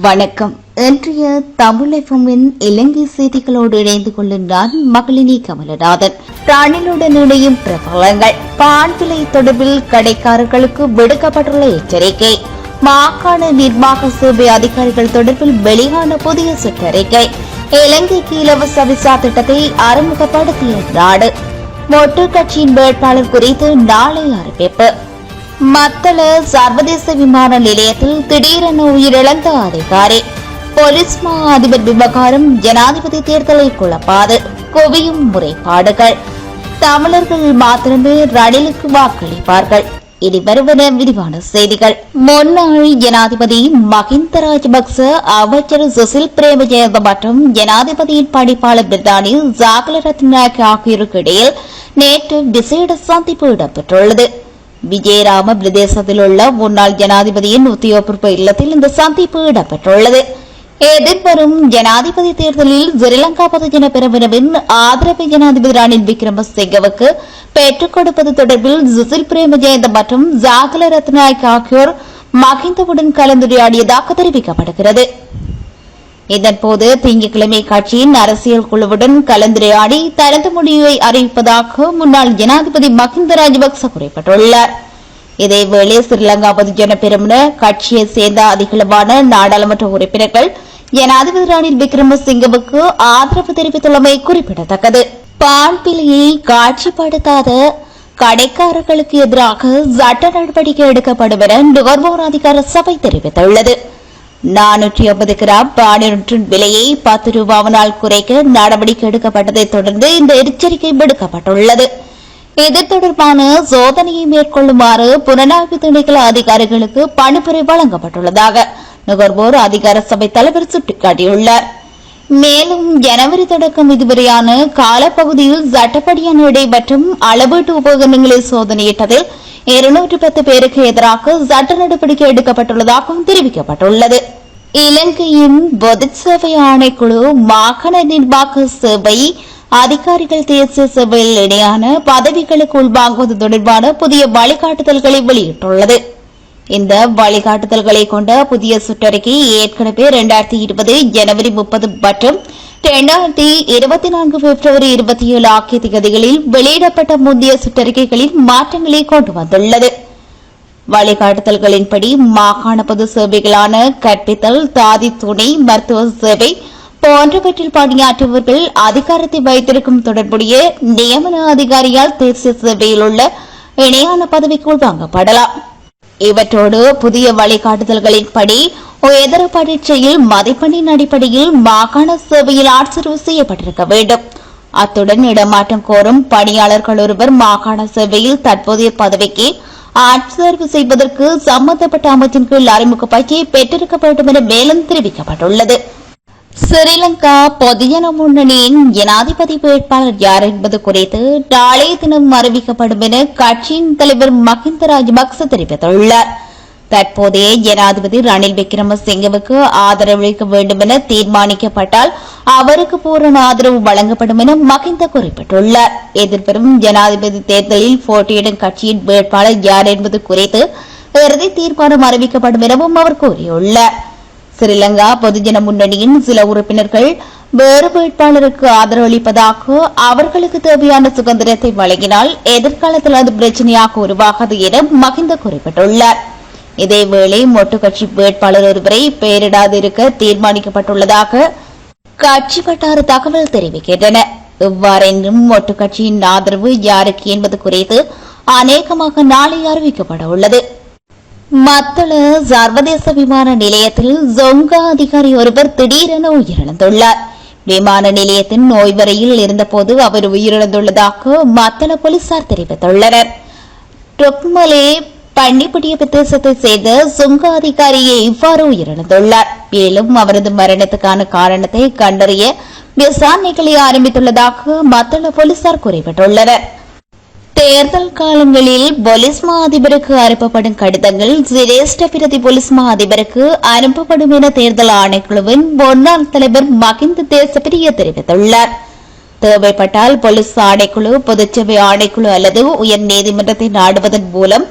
வணக்கம். இன்றைய தமிழ் எஃப்எம்மின் இலங்கை செய்திகளோடு இணைந்து கொள்ளும் நான் மகளினி கமலநாதன். ரணிலுடன் இணையும் பிரபலங்கள். பான் விலை தொடர்பில் கடைக்காரர்களுக்கு விடுக்கப்பட்டுள்ள எச்சரிக்கை. மாகாண நிர்வாக சேவை அதிகாரிகள் தொடர்பில் வெளியான புதிய சுற்றறிக்கை. இலங்கைக்கு இலவச விசா திட்டத்தை அறிமுகப்படுத்திய நாடு. மொட்டு கட்சியின் வேட்பாளர் குறித்து நாளை அறிவிப்பு. மத்தள சர்வதேச விமான நிலையத்தில் திடீரென உயிரிழந்த அதிகாரி. போலீஸ் மா அதிபர் விவகாரம் ஜனாதிபதி தேர்தலை குழப்பாது. குவியும் முறைப்பாடுகள். தமிழர்கள் மாத்திரமே ரணிலுக்கு வாக்களிப்பார்கள். இனி வருவன விரிவான செய்திகள். முன்னாள் ஜனாதிபதி மஹிந்த ராஜபக்ச, அமைச்சர் சுசில் பிரேமஜயந்த மற்றும் ஜனாதிபதியின் பணிப்பாளர் பிரதானி ஜாகல ரத்நாயக்க ஆகியோருக்கு இடையில் நேற்று விசேட சந்திப்பு இடம்பெற்றுள்ளது. விஜயராம பிரதேசத்தில் உள்ள முன்னாள் ஜனாதிபதியின் உத்தியோகபூர்வ இல்லத்தில் இந்த சந்திப்பு இடம்பெற்றுள்ளது. எதிர்வரும் ஜனாதிபதி தேர்தலில் ஸ்ரீலங்கா பொதுஜன பெரமுனவின் ஆதரவை ஜனாதிபதி ரணில் விக்ரமசிங்கவுக்கு பெற்றுக் கொடுப்பது தொடர்பில் சுசில் பிரேமஜயந்த மற்றும் ஜாகல ரத்நாயக்க ஆகியோர் மஹிந்தவுடன் கலந்துரையாடியதாக தெரிவிக்கப்படுகிறது. இதன்போது திங்கட்கிழமை கட்சியின் அரசியல் குழுவுடன் கலந்துரையாடி தனது முடிவை அறிவிப்பதாக முன்னாள் ஜனாதிபதி மஹிந்த ராஜபக்ச குறிப்பிட்டுள்ளார். இதேவேளை ஸ்ரீலங்கா பொதுஜன பெரமுன கட்சியைச் சேர்ந்த அதிகளவான நாடாளுமன்ற உறுப்பினர்கள் ஜனாதிபதி ரணில் விக்ரமசிங்கவுக்கு ஆதரவு தெரிவித்துள்ளமை குறிப்பிடத்தக்கது. பால் விலையை காட்சிப்படுத்தாத கடைக்காரர்களுக்கு எதிராக சட்ட நடவடிக்கை எடுக்கப்படும் என நுகர்வோர் அதிகார சபை தெரிவித்துள்ளது. 450 கிராம் பானின் விலையை 10 ரூபாவினால் குறைக்க நடவடிக்கை எடுக்கப்பட்டதைத் தொடர்ந்து இந்த எச்சரிக்கை விடுக்கப்பட்டுள்ளது. இது தொடர்பான சோதனையை மேற்கொள்ளுமாறு புலனாய்வு திணைக்கள அதிகாரிகளுக்கு பணிப்புரை வழங்கப்பட்டுள்ளதாக நுகர்வோர் அதிகார சபை தலைவர் சுட்டிக்காட்டியுள்ளார். மேலும் ஜனவரி தொடக்கம் இதுவரையான காலப்பகுதியில் சட்டப்படியான இடை மற்றும் அளவீட்டு உபகரணங்களை சோதனையிட்டதில் 210 பேருக்கு எதிராக சட்ட நடவடிக்கை எடுக்கப்பட்டுள்ளதாகவும் தெரிவிக்கப்பட்டுள்ளது. இலங்கையின் பொது சேவை ஆணைக்குழு மாகாண நிர்வாக சேவை அதிகாரிகள் தேசிய சேவையில் இணையான பதவிகளுக்கு உள்வாங்குவது தொடர்பான புதிய வழிகாட்டுதல்களை வெளியிட்டுள்ளது. இந்த வழிகாட்டுதல்களை கொண்ட புதிய சுற்றறிக்கை ஏற்கனவே 2020 ஜனவரி 30 மற்றும் 2024 பிப்ரவரி 27 ஆகிய தேதிகளில் வெளியிடப்பட்ட முந்தைய சுற்றறிக்கைகளில் மாற்றங்களை கொண்டு வந்துள்ளது. வழிகாட்டுதல்களின்படி மாகாண பொது சேவைகளான கற்பித்தல், தாதி துணை, மருத்துவ சேவை போன்றவற்றில் பணியாற்றுபவர்கள் அதிகாரத்தை வைத்திருக்கும் தொடர்புடைய நியமன அதிகாரியால் தேசிய சேவையில் உள்ள இணையான பதவிக்கு உள்வாங்கப்படலாம். இவற்றோடு புதிய வழிகாட்டுதல்களின்படி உயர்தர பரீட்சையில் மதிப்பெண்ணின் அடிப்படையில் மாகாண சேவையில் ஆட்சேர்வு செய்யப்பட்டிருக்க வேண்டும். அத்துடன் இடமாற்றம் கோரும் பணியாளர்கள் ஒருவர் மாகாண சேவையில் தற்போதைய பதவிக்கு ஆட்சேர்வு செய்வதற்கு சம்பந்தப்பட்ட அமைச்சின் கீழ் அறிமுக பயிற்சியை பெற்றிருக்க வேண்டும் என மேலும் தெரிவிக்கப்பட்டுள்ளது. ஸ்ரீலங்கா பொதுஜன முன்னணியின் ஜனாதிபதி வேட்பாளர் யார் என்பது குறித்து நாளைய தினம் அறிவிக்கப்படும் என கட்சியின் தலைவர் மஹிந்த ராஜபக்ச தெரிவித்துள்ளார். தற்போதைய ஜனாதிபதி ரணில் விக்ரமசிங்கவுக்கு ஆதரவளிக்க வேண்டும் என தீர்மானிக்கப்பட்டால் அவருக்கு பூரண ஆதரவு வழங்கப்படும் என மஹிந்த குறிப்பிட்டுள்ளார். எதிர்வரும் ஜனாதிபதி தேர்தலில் போட்டியிடும் கட்சியின் வேட்பாளர் யார் என்பது குறித்து இறுதி தீர்மானம் அறிவிக்கப்படும் எனவும் அவர் கூறியுள்ளார். ஸ்ரீலங்கா பொதுஜன முன்னணியின் சில உறுப்பினர்கள் வேறு வேட்பாளருக்கு ஆதரவளிப்பதாக அவர்களுக்கு தேவையான சுதந்திரத்தை வழங்கினால் எதிர்காலத்தில் அது பிரச்சினையாக உருவாகாது என மஹிந்த குறிப்பிட்டுள்ளார். இதேவேளை மொட்டு கட்சி வேட்பாளர் ஒருவரை பெயரிடாதிருக்க தீர்மானிக்கப்பட்டுள்ளதாக கட்சி வட்டார தகவல் தெரிவிக்கின்றன. இவ்வாறென்றும் மொட்டு கட்சியின் ஆதரவு யாருக்கு என்பது குறித்து அநேகமாக நாளை அறிவிக்கப்பட உள்ளது. மத்தள சர்வதேச விமான நிலையத்தில் ஜொங்கா அதிகாரி ஒருவர் திடீரென உயிரிழந்துள்ளார். விமான நிலையத்தின் ஓய்வறையில் இருந்தபோது அவர் உயிரிழந்துள்ளதாக மத்தள போலீசார் தெரிவித்துள்ளனர். டொக்மலே பன்னிப்பட்டிய பிரதேசத்தைச் சேர்ந்த சுங்க அதிகாரியை இவ்வாறு உயிரிழந்துள்ளார். மேலும் அவரது மரணத்துக்கான காரணத்தை கண்டறிய விசாரணைகளை ஆரம்பித்துள்ளதாக மத்தள போலீசார் குறிப்பிட்டுள்ளனர். தேர்தல் காலங்களில் போலீஸ் மா அதிபருக்கு அனுப்பப்படும் கடிதங்கள் சிரேஷ்ட பிரதி போலீஸ் மா அதிபருக்கு அனுப்பப்படும் என தேர்தல் ஆணைக்குழுவின் முன்னாள் தலைவர் மஹிந்த தேசப்பிரிய தெரிவித்துள்ளார். தேவைப்பட்டால் போலீஸ் ஆணைக்குழு, பொதுச்சேவை ஆணைக்குழு அல்லது உயர் நீதிமன்றத்தை நாடுவதன் மூலம்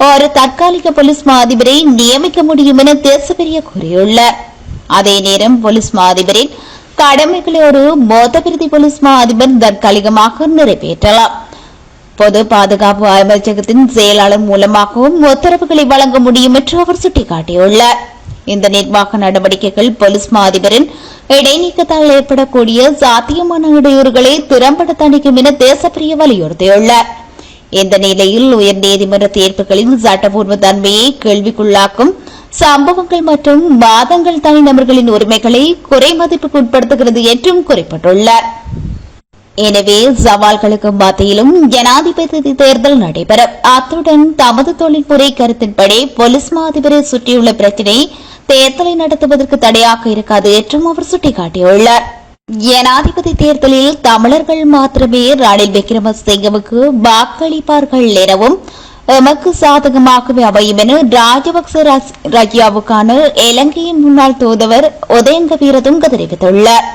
ஒரு தற்காலிக போலீஸ் மா அதிபரை நியமிக்க முடியும் என தேசப்பிரிய கூறியுள்ளார். அதே நேரம் போலீஸ் மா அதிபரின் கடமைகளை ஒரு மோதபிரதி போலீஸ் மா அதிபர் தற்காலிகமாக நிறைவேற்றலாம். பொது பாதுகாப்பு அமைச்சகத்தின் செயலாளர் மூலமாகவும் உத்தரவுகளை வழங்க முடியும் என்று அவர் சுட்டிக்காட்டியுள்ளார். இந்த நிர்வாக நடவடிக்கைகள் போலீஸ் மா அதிபரின் இடைநீக்கத்தால் ஏற்படக்கூடிய சாத்தியமான இடையூறுகளை திறம்பட தணிக்கும் என தேசப்பிரிய வலியுறுத்தியுள்ளார். இந்த நிலையில் உயர்நீதிமன்ற தீர்ப்புகளின் சட்டப்பூர்வ தன்மையை கேள்விக்குள்ளாக்கும் சம்பவங்கள் மற்றும் வாதங்கள் தனிநபர்களின் உரிமைகளை குறைமதிப்புக்கு உட்படுத்துகிறது என்றும் குறிப்பிட்டுள்ளார். எனவே சவால்களுக்கு மத்தியிலும் ஜனாதிபதி தேர்தல் நடைபெறும். அத்துடன் தமது தொழில்முறை கருத்தின்படி போலீஸ் மா அதிபரை சுற்றியுள்ள பிரச்சினை தேர்தலை நடத்துவதற்கு தடையாக இருக்காது என்றும் அவர் சுட்டிக்காட்டியுள்ளார். ஜனாதிபதி தேர்தலில் தமிழர்கள் மாத்திரமே ரணில் விக்ரமசிங்கவுக்கு வாக்களிப்பார்கள் எனவும் எமக்கு சாதகமாகவே அமையும் என ராஜபக்ச ரஷ்யாவுக்கான இலங்கையின் முன்னாள் தூதுவர் உதயங்க வீரதுங்க தெரிவித்துள்ளார்.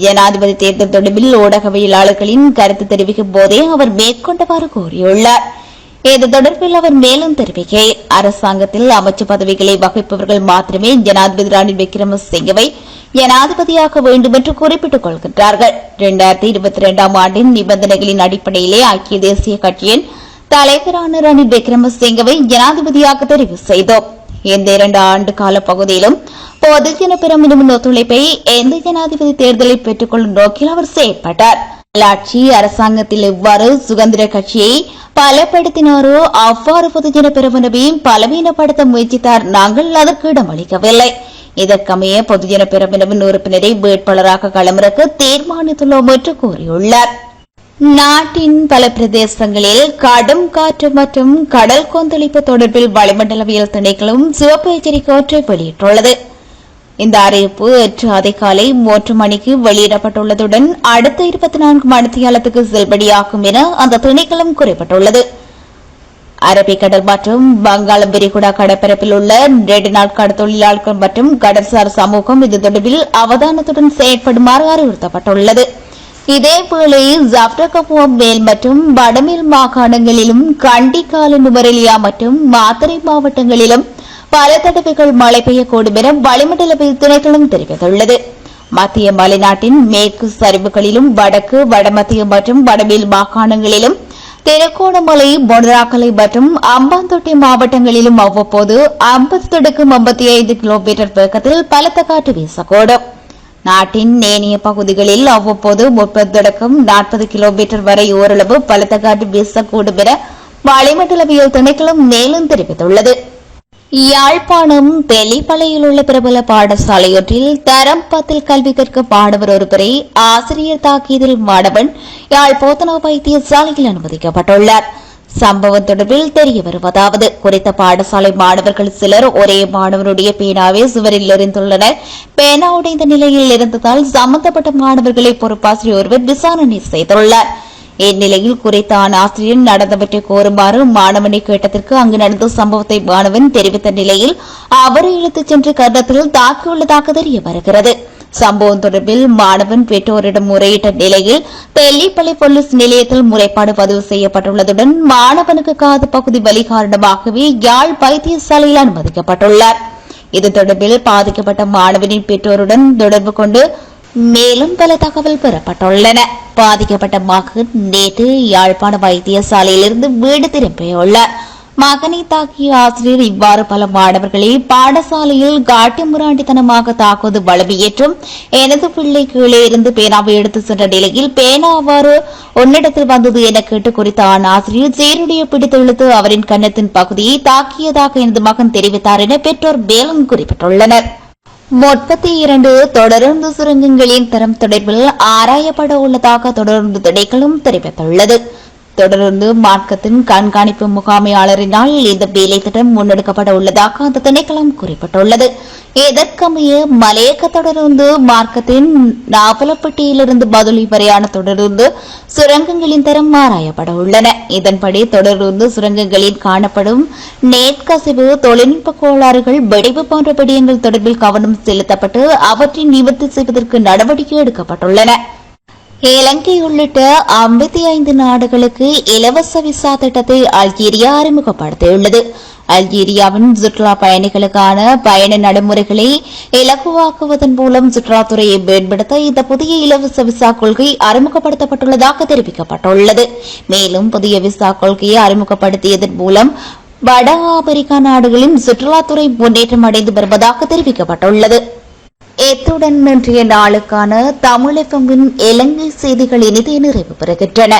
ஜனாதிபதி தேர்தல் தொடர்பில் ஊடகவியலாளர்களின் கருத்து தெரிவிக்கும் போதே அவர் மேற்கொண்டவாறு கூறியுள்ளார். இது தொடர்பில் அவர் மேலும் தெரிவிக்கையில், அரசாங்கத்தில் அமைச்சு பதவிகளை வகிப்பவர்கள் மாத்திரமே ஜனாதிபதி ரணில் விக்ரமசிங்கவை ஜனாதிபதியாக வேண்டும் என்று குறிப்பிட்டுக் கொள்கின்றார்கள். 2022 ஆண்டின் நிபந்தனைகளின் அடிப்படையிலே ஐக்கிய தேசிய கட்சியின் தலைவரான ரணில் விக்ரமசிங்கவை ஜனாதிபதியாக தெரிவு செய்தோம். இந்த 2 ஆண்டு கால பகுதியிலும் பொதுஜன பெருமின் ஒத்துழைப்பை எந்த ஜனாதிபதி தேர்தலை பெற்றுக் கொள்ளும் நோக்கில் அவர் செயற்பட்டார். உள்ளாட்சி அரசாங்கத்தில் எவ்வாறு சுதந்திர கட்சியை பலப்படுத்தினாரோ அவ்வாறு பொதுஜன பெருமினவையும் பலவீனப்படுத்த முயற்சித்தார். நாங்கள் அதற்கு இடமளிக்கவில்லை. இதற்கமைய பொதுஜன பெருமினவின் உறுப்பினரை வேட்பாளராக களமிறக்க தீர்மானித்துள்ளோம் என்று கூறியுள்ளார். நாட்டின் பல பிரதேசங்களில் கடும் காற்று மற்றும் கடல் கொந்தளிப்பு தொடர்பில் வளிமண்டலவியல் திணைக்களம் சிவப்பு எச்சரிக்கை ஒன்றை வெளியிட்டுள்ளது. இந்த அறிவிப்பு நேற்று அதிகாலை 3 மணிக்கு வெளியிடப்பட்டுள்ளதுடன் அடுத்த 24 மணித்தியாலத்துக்கு செல்லுபடியாகும் என அந்த திணைக்களம் குறிப்பிட்டுள்ளது. அரபிக்கடல் மற்றும் வங்காளம் விரிகுடா கடற்பரப்பில் உள்ள 2 நாள் கடற்தொழிலாளர்கள் மற்றும் கடற்சார் சமூகம் இது தொடர்பில் அவதானத்துடன் செயற்படுமாறு அறிவுறுத்தப்பட்டுள்ளது. இதேவேளை ஜப்ரகபுவா மேல் மற்றும் வடமேல் மாகாணங்களிலும் கண்டிக்கால நுவரெலியா மற்றும் மாத்தறை மாவட்டங்களிலும் பல தடவைகள் மழை பெய்யக்கூடும் என வளிமண்டலவியல் திணைக்களம் தெரிவித்துள்ளது. மத்திய மலைநாட்டின் மேற்கு சரிவுகளிலும் வடக்கு வடமத்திய மற்றும் வடமேல் மாகாணங்களிலும் திருகோணமலை பொனராக்கலை மற்றும் அம்பாந்தோட்டை மாவட்டங்களிலும் அவ்வப்போது 50-55 கிலோமீட்டர் வேகத்தில் பலத்த காற்று வீசக்கூடும். நாட்டின் ஏனைய பகுதிகளில் அவ்வப்போது 30-40 கிலோமீட்டர் வரை ஓரளவு பலத்த காற்று வீசக்கூடும் என வளிமண்டலவியல் திணைக்களம் மேலும் தெரிவித்துள்ளது. யாழ்ப்பாணம் பெலிப்பளையில் உள்ள பிரபல பாடசாலையொன்றில் தரம் 10 கல்வி கற்க மாணவர் ஒருவரை ஆசிரியர் தாக்கியதில் மாணவன் யாழ் போதனா வைத்தியசாலையில் அனுமதிக்கப்பட்டுள்ளார். சம்பவம் தொடர்பில் தெரிய வருவதாவது, குறித்த பாடசாலை மாணவர்கள் சிலர் ஒரே மாணவனுடைய பேனாவை சுவரில் எறிந்துள்ளனர். பேனா உடைந்த நிலையில் இருந்ததால் சம்பந்தப்பட்ட மாணவர்களை பொறுப்பாசிரியர் ஒருவர் விசாரணை செய்துள்ளார். இந்நிலையில் குறித்த ஆசிரியர் நடந்தவற்றை கோருமாறு மாணவனை கேட்டதற்கு அங்கு நடந்த சம்பவத்தை மாணவன் தெரிவித்த நிலையில் அவரை இழுத்துச் சென்று கன்னத்தில் தாக்கியுள்ளதாக தெரிய வருகிறது. சம்பவம் தொடர்பில் மாணவன் பெற்றோரிடம் முறையிட்ட நிலையில் பெல்லிப்பளை போலீஸ் நிலையத்தில் முறைப்பாடு பதிவு செய்யப்பட்டுள்ளதுடன் மாணவனுக்கு காது பகுதி வலி காரணமாகவே யாழ் வைத்தியசாலையில் அனுமதிக்கப்பட்டுள்ளார். இது தொடர்பில் பாதிக்கப்பட்ட மாணவனின் பெற்றோருடன் தொடர்பு கொண்டு மேலும் பல தகவல் பெறப்பட்டுள்ளன. பாதிக்கப்பட்ட மகன் நேற்று யாழ்ப்பாண வைத்தியசாலையிலிருந்து வீடு திரும்பியுள்ளார். மகனை தாக்கிய ஆசிரியர் இவ்வாறு பல மாணவர்களை பாடசாலையில் காட்டுமுராண்டித்தனமாக தாக்குவது வளவியேற்றும் எனது பிள்ளை கீழே இருந்து பேனாவை எடுத்து சென்ற நிலையில் பேனா அவ்வாறு உன்னிடத்தில் வந்தது என கேட்டு குறித்த ஆசிரியர் சீருடைய பிடித்து இழுத்து அவரின் கன்னத்தின் பகுதியை தாக்கியதாக எனது மகன் தெரிவித்தார் என பெற்றோர் மேலும் குறிப்பிட்டுள்ளனர். 32 தொடருந்து சுரங்கங்களின் தரம் தொடர்பில் ஆராயப்பட உள்ளதாக தொடருந்து திணைக்களம் தெரிவித்துள்ளது. தொடர்ந்து மார்க்கத்தின் கண்காணிப்பு முகாமையாளரினால் இந்த வேலை திட்டம் முன்னெடுக்கப்பட உள்ளதாக அந்த திணைக்களம் குறிப்பிட்டுள்ளது. இதற்கமைய மலையக தொடர்ந்து மார்க்கத்தின் நாவலப்பட்டியிலிருந்து பதுளை வரையான தொடர்ந்து சுரங்கங்களின் தரம் ஆராயப்பட உள்ளன. இதன்படி தொடர்ந்து சுரங்கங்களில் காணப்படும் நேர்கசிவு, தொழில்நுட்ப கோளாறுகள், வெடிவு போன்ற விடயங்கள் தொடர்பில் கவனம் செலுத்தப்பட்டு அவற்றை நிவர்த்தி செய்வதற்கு நடவடிக்கை எடுக்கப்பட்டுள்ளன. இலங்கை உள்ளிட்ட 55 நாடுகளுக்கு இலவச விசா திட்டத்தை அல்ஜீரியா அறிமுகப்படுத்தியுள்ளது. அல்ஜீரியாவின் சுற்றுலா பயணிகளுக்கான பயண நடைமுறைகளை இலகுவாக்குவதன் மூலம் சுற்றுலாத்துறையை மேம்படுத்த இந்த புதிய இலவச விசா கொள்கை அறிமுகப்படுத்தப்பட்டுள்ளதாக தெரிவிக்கப்பட்டுள்ளது. மேலும் புதிய விசா கொள்கையை அறிமுகப்படுத்தியதன் மூலம் வட ஆப்பிரிக்கா நாடுகளின் சுற்றுலாத்துறை முன்னேற்றம் அடைந்து வருவதாக தெரிவிக்கப்பட்டுள்ளது. இத்துடன் இன்றைய நாளுக்கான தமிழ் FM இலங்கை செய்திகள் இனிதே நிறைவு பெறுகின்றன.